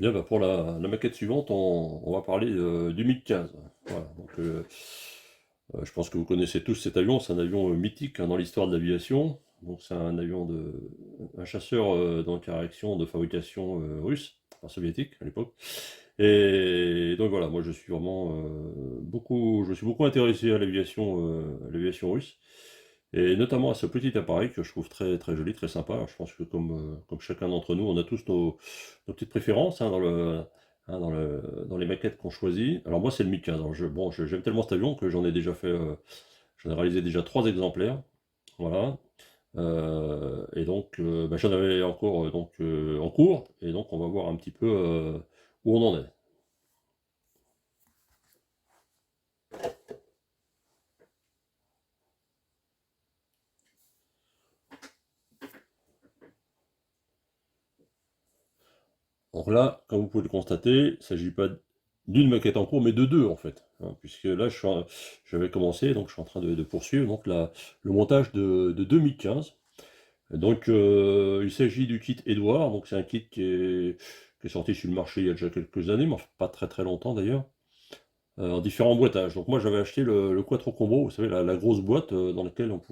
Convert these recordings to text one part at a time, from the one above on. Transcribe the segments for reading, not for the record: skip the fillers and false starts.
Bien, bah, pour la maquette suivante, on va parler du MiG-15. Voilà, donc, je pense que vous connaissez tous cet avion, c'est un avion mythique hein, dans l'histoire de l'aviation. Donc c'est un chasseur donc à réaction de fabrication russe, enfin soviétique à l'époque. Et donc voilà, moi je suis vraiment je me suis beaucoup intéressé à l'aviation russe, et notamment à ce petit appareil que je trouve très très joli, très sympa. Alors, je pense que comme chacun d'entre nous, on a tous nos petites préférences hein, dans les maquettes qu'on choisit. Alors moi c'est le MiG-15. Alors, j'aime tellement cet avion que j'en ai réalisé déjà 3 exemplaires. Voilà. Et donc bah, j'en avais encore en cours, et donc on va voir un petit peu où on en est. Donc là, comme vous pouvez le constater, il ne s'agit pas d'une maquette en cours, mais de deux en fait, hein, puisque là j'avais commencé, donc je suis en train de poursuivre donc le montage de 2015. Donc il s'agit du kit Edouard, donc c'est un kit qui est sorti sur le marché il y a déjà quelques années, mais enfin, pas très très longtemps d'ailleurs, en différents boîtages. Donc moi j'avais acheté le Quattro Combo, vous savez la grosse boîte dans laquelle on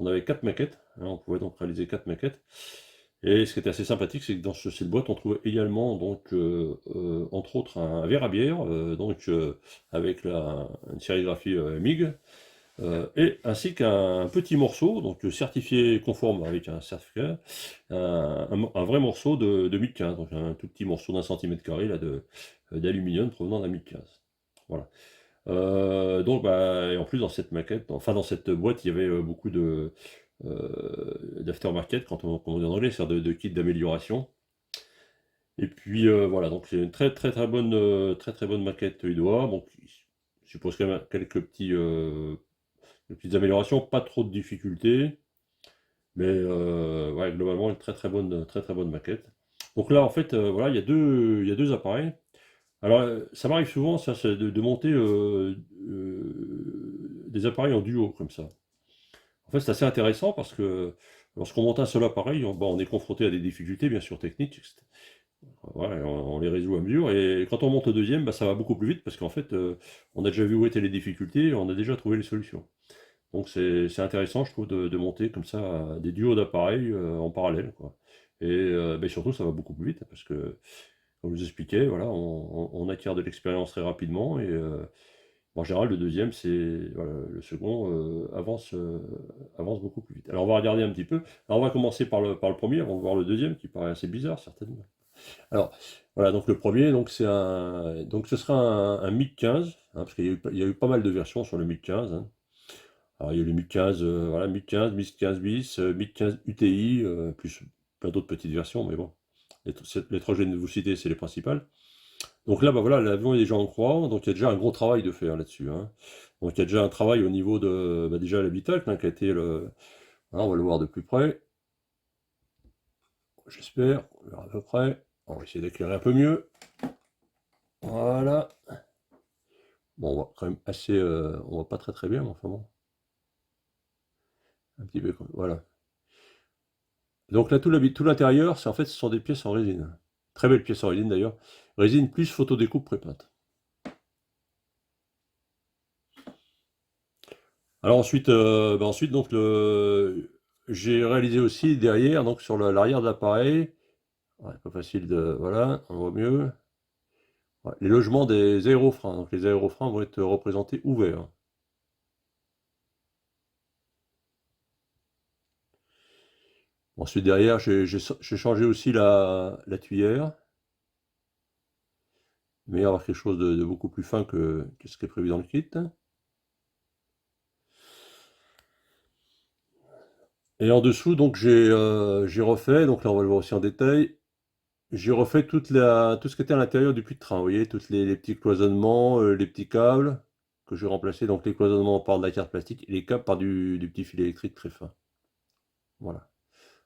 avait 4 maquettes, hein, on pouvait donc réaliser 4 maquettes. Et ce qui était assez sympathique, c'est que dans cette boîte, on trouvait également, donc, entre autres, un verre à bière, avec une sérigraphie MIG, et ainsi qu'un petit morceau, donc certifié conforme avec un certificat, un vrai morceau de MiG-15, donc un tout petit morceau d'1 cm² là, d'aluminium provenant d'un MiG-15. Voilà. Donc, bah, et en plus, dans cette maquette, enfin dans cette boîte, il y avait beaucoup d'aftermarket, comme on dit en anglais, c'est-à-dire de kits d'amélioration. Et puis voilà, donc c'est une très très bonne maquette UDOA. Donc, je suppose quand même des petites améliorations, pas trop de difficultés, mais ouais, globalement une très très bonne maquette. Donc là, en fait, voilà, il y a deux appareils. Alors, ça m'arrive souvent, ça, c'est de monter des appareils en duo, comme ça. En fait, c'est assez intéressant parce que lorsqu'on monte un seul appareil, on est confronté à des difficultés, bien sûr, techniques. Voilà, on les résout à mesure. Et quand on monte au deuxième, bah, ça va beaucoup plus vite parce qu'en fait, on a déjà vu où étaient les difficultés et on a déjà trouvé les solutions. Donc, c'est intéressant, je trouve, de monter comme ça des duos d'appareils en parallèle, quoi. Et ben, surtout, ça va beaucoup plus vite parce que, comme je vous expliquais, voilà, on acquiert de l'expérience très rapidement, et en général, le deuxième, voilà, le second avance beaucoup plus vite. Alors, on va regarder un petit peu. Alors, on va commencer par le premier avant de voir le deuxième, qui paraît assez bizarre, certainement. Alors, voilà, donc le premier, donc ce sera un MiG-15, hein, parce qu'il y a eu pas mal de versions sur le MiG-15. Hein. Alors, il y a eu le MiG-15, voilà, MiG-15, MiG-15 bis, MiG-15 UTI, plus plein d'autres petites versions, mais bon, les trois que je viens de vous citer, c'est les principales. Donc là, bah voilà, l'avion est déjà en croix, donc il y a déjà un gros travail de faire là-dessus. Hein. Donc il y a déjà un travail au niveau de bah, déjà l'habitacle, hein, qui a été le. Voilà, on va le voir de plus près, j'espère, on verra à peu près. On va essayer d'éclairer un peu mieux. Voilà. Bon, on voit quand même assez. On voit pas très très bien, mais enfin bon. Un petit peu comme. Voilà. Donc là, tout l'intérieur, en fait, ce sont des pièces en résine. Très belles pièces en résine d'ailleurs. Résine plus photodécoupe pré-peinte. Alors ensuite, donc j'ai réalisé aussi derrière, donc sur l'arrière de l'appareil, ouais, pas facile de, voilà, on voit mieux, ouais, les logements des aérofreins. Donc les aérofreins vont être représentés ouverts. Ensuite derrière, j'ai changé aussi la tuyère, mais avoir quelque chose de beaucoup plus fin que ce qui est prévu dans le kit. Et en dessous, donc j'ai refait, donc là on va le voir aussi en détail. J'ai refait tout ce qui était à l'intérieur du puits de train, vous voyez, tous les petits cloisonnements, les petits câbles, que j'ai remplacés, donc les cloisonnements par de la carte plastique, et les câbles par du petit fil électrique très fin. Voilà.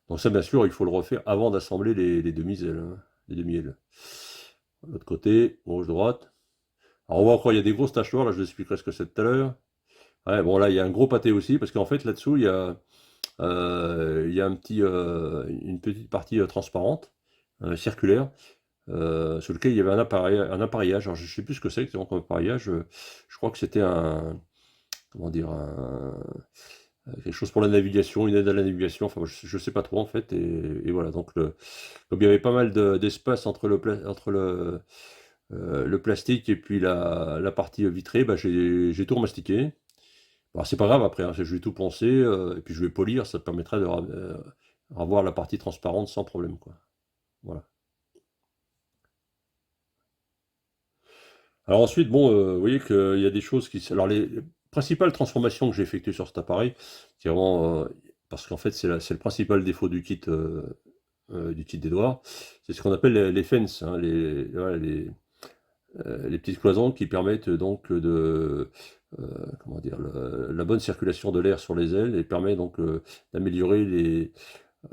Donc ça, bien sûr, il faut le refaire avant d'assembler les demi-ailes, hein, les demi-ailes. De l'autre côté, gauche-droite. Alors on voit encore, il y a des grosses taches noires, là je vous expliquerai ce que c'est tout à l'heure. Ouais, bon là, il y a un gros pâté aussi, parce qu'en fait, là-dessous, il y a une petite partie transparente, circulaire. sur lequel il y avait un appareillage. Alors je sais plus ce que c'est exactement comme appareillage. Je crois que c'était comment dire, quelque chose pour la navigation, une aide à la navigation. Enfin, je sais pas trop en fait. Et voilà. Donc comme il y avait pas mal d'espace entre le plastique et puis la partie vitrée, bah, j'ai tout remastiqué. Bon, c'est pas grave après, hein, je vais tout poncer, et puis je vais polir, ça permettra de avoir la partie transparente sans problème, quoi. Voilà. Alors ensuite, bon, vous voyez qu'il y a des choses qui... Alors les principales transformations que j'ai effectuées sur cet appareil, c'est vraiment... parce qu'en fait, c'est le principal défaut du kit d'Edouard, c'est ce qu'on appelle les fence, hein, voilà, les petites cloisons qui permettent donc comment dire, la bonne circulation de l'air sur les ailes et permet donc d'améliorer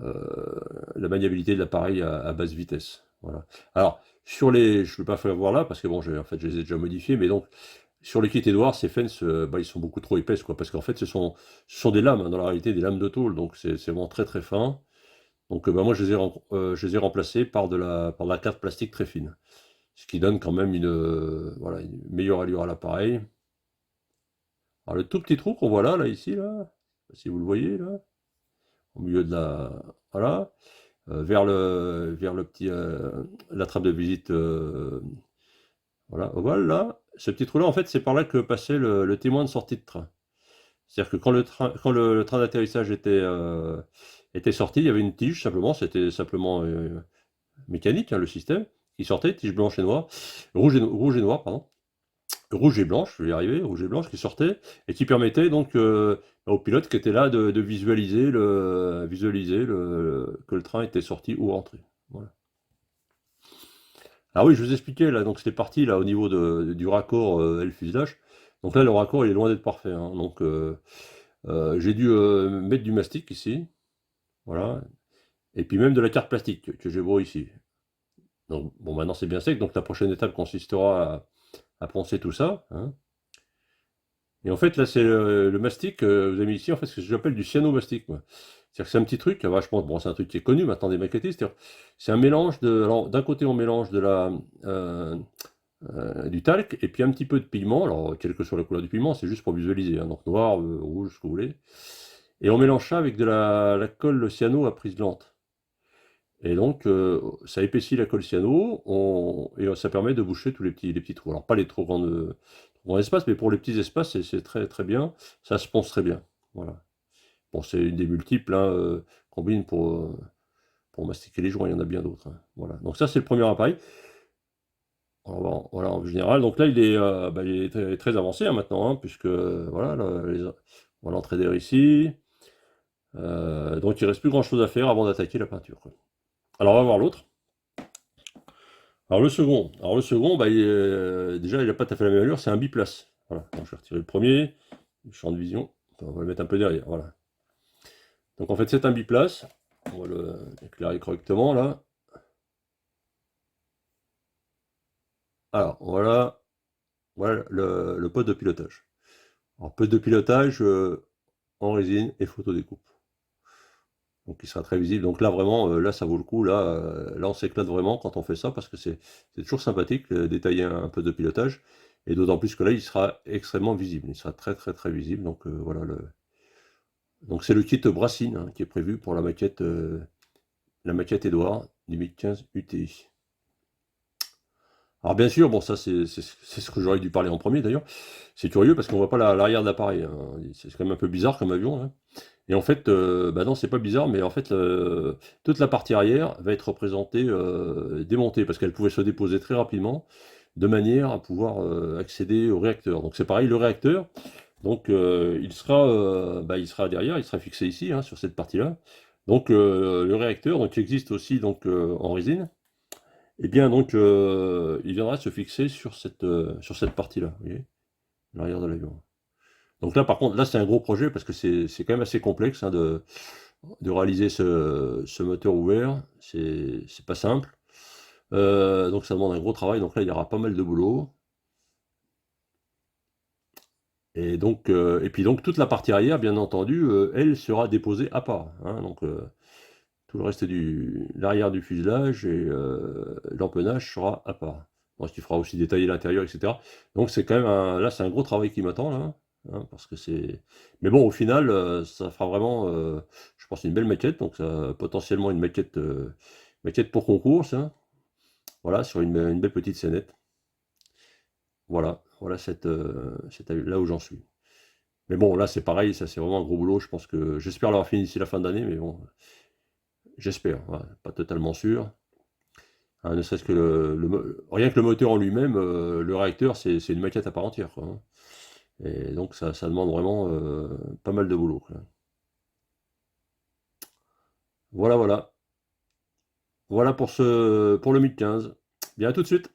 euh, la maniabilité de l'appareil à basse vitesse. Voilà. Alors, je ne vais pas faire voir là parce que bon, en fait, je les ai déjà modifiés, mais donc sur les kits Edouard, ces fens, bah, ils sont beaucoup trop épaisses, quoi, parce qu'en fait, ce sont des lames, hein, dans la réalité, des lames de tôle, donc c'est vraiment très très fin. Donc, bah, moi, je les ai remplacés par de la carte plastique très fine, ce qui donne quand même voilà, une meilleure allure à l'appareil. Alors, le tout petit trou qu'on voit là, ici, là, si vous le voyez, là, au milieu de voilà, vers le petit, la trappe de visite, voilà. Ce petit trou-là, en fait, c'est par là que passait le témoin de sortie de train. C'est-à-dire que quand le train d'atterrissage était sorti, il y avait une tige, simplement, c'était simplement mécanique, hein, le système, qui sortait, tige blanche et noire, rouge et noire, pardon. Rouge et blanche, je vais y arriver, rouge et blanche qui sortait et qui permettait donc au pilote qui était là de visualiser que le train était sorti ou rentré. Voilà. Ah oui, je vous expliquais là, donc c'était parti là au niveau du raccord et le fuselage. Donc là, le raccord il est loin d'être parfait, hein. Donc j'ai dû mettre du mastic ici, voilà, et puis même de la carte plastique que j'ai beau ici. Donc bon, maintenant c'est bien sec, donc la prochaine étape consistera à poncer tout ça, hein. Et en fait, là, c'est le mastic que vous avez mis ici, en fait, c'est ce que j'appelle du cyanomastic, moi. C'est-à-dire que c'est un petit truc, vachement, bon, c'est un truc qui est connu maintenant des maquettistes, c'est un mélange alors, d'un côté, on mélange euh, du talc et puis un petit peu de pigment, alors, quelle que soit la couleur du pigment, c'est juste pour visualiser, hein, donc noir, rouge, ce que vous voulez. Et on mélange ça avec de la colle cyano à prise lente. Et donc, ça épaissit la colle cyano, et ça permet de boucher tous les petits trous. Alors, pas les trop grands espaces, mais pour les petits espaces, c'est très très bien. Ça se ponce très bien. Voilà. Bon, c'est une des multiples, hein, combines pour mastiquer les joints, il y en a bien d'autres, hein. Voilà. Donc ça, c'est le premier appareil. Voilà, en général. Donc là, il est très, très avancé, hein, maintenant, hein, puisque voilà, on va l'entrer d'air ici. Donc il ne reste plus grand-chose à faire avant d'attaquer la peinture, quoi. Alors on va voir l'autre. Alors le second, bah, déjà, il n'a pas tout à fait la même allure, c'est un biplace. Voilà. Donc, je vais retirer le premier, le champ de vision. Enfin, on va le mettre un peu derrière. Voilà. Donc en fait, c'est un biplace. On va l'éclairer correctement là. Alors, voilà le poste de pilotage. Alors, poste de pilotage en résine et photodécoupe. Donc, il sera très visible. Donc là, vraiment, là, ça vaut le coup. Là, on s'éclate vraiment quand on fait ça parce que c'est toujours sympathique de détailler un peu de pilotage. Et d'autant plus que là, il sera extrêmement visible. Il sera très, très, très visible. Donc, voilà. Donc, c'est le kit Brassine, hein, qui est prévu pour la maquette Edouard du 1015 UTI. Alors, bien sûr, bon, ça, c'est ce que j'aurais dû parler en premier d'ailleurs. C'est curieux parce qu'on voit pas l'arrière de l'appareil, hein. C'est quand même un peu bizarre comme avion, hein. Et en fait, bah non, c'est pas bizarre, mais en fait, toute la partie arrière va être représentée démontée parce qu'elle pouvait se déposer très rapidement de manière à pouvoir accéder au réacteur. Donc c'est pareil, le réacteur, donc il sera derrière, il sera fixé ici, hein, sur cette partie-là. Donc le réacteur, donc qui existe aussi donc en résine, et bien donc il viendra se fixer sur cette partie-là, vous voyez, l'arrière de l'avion. Donc là, par contre, là, c'est un gros projet parce que c'est quand même assez complexe, hein, de réaliser ce moteur ouvert. C'est pas simple. Donc ça demande un gros travail. Donc là, il y aura pas mal de boulot. Et puis donc toute la partie arrière, bien entendu, elle sera déposée à part, hein. Donc Tout le reste l'arrière du fuselage et l'empennage sera à part. Bon, il fera aussi détailler l'intérieur, etc. Donc c'est quand même là, c'est un gros travail qui m'attend là, hein, parce que c'est. Mais bon, au final, ça fera vraiment, je pense, une belle maquette. Donc potentiellement une maquette pour concours, ça. Voilà, sur une belle petite scénette. Voilà, voilà là où j'en suis. Mais bon, là, c'est pareil, ça, c'est vraiment un gros boulot. Je pense que j'espère l'avoir fini d'ici la fin d'année, mais bon, j'espère, voilà, pas totalement sûr. Hein, ne serait-ce que rien que le moteur en lui-même, le réacteur, c'est une maquette à part entière, quoi, hein. Et donc, ça demande vraiment pas mal de boulot, quoi. Voilà, voilà. Voilà pour le MiG 15. Bien, à tout de suite.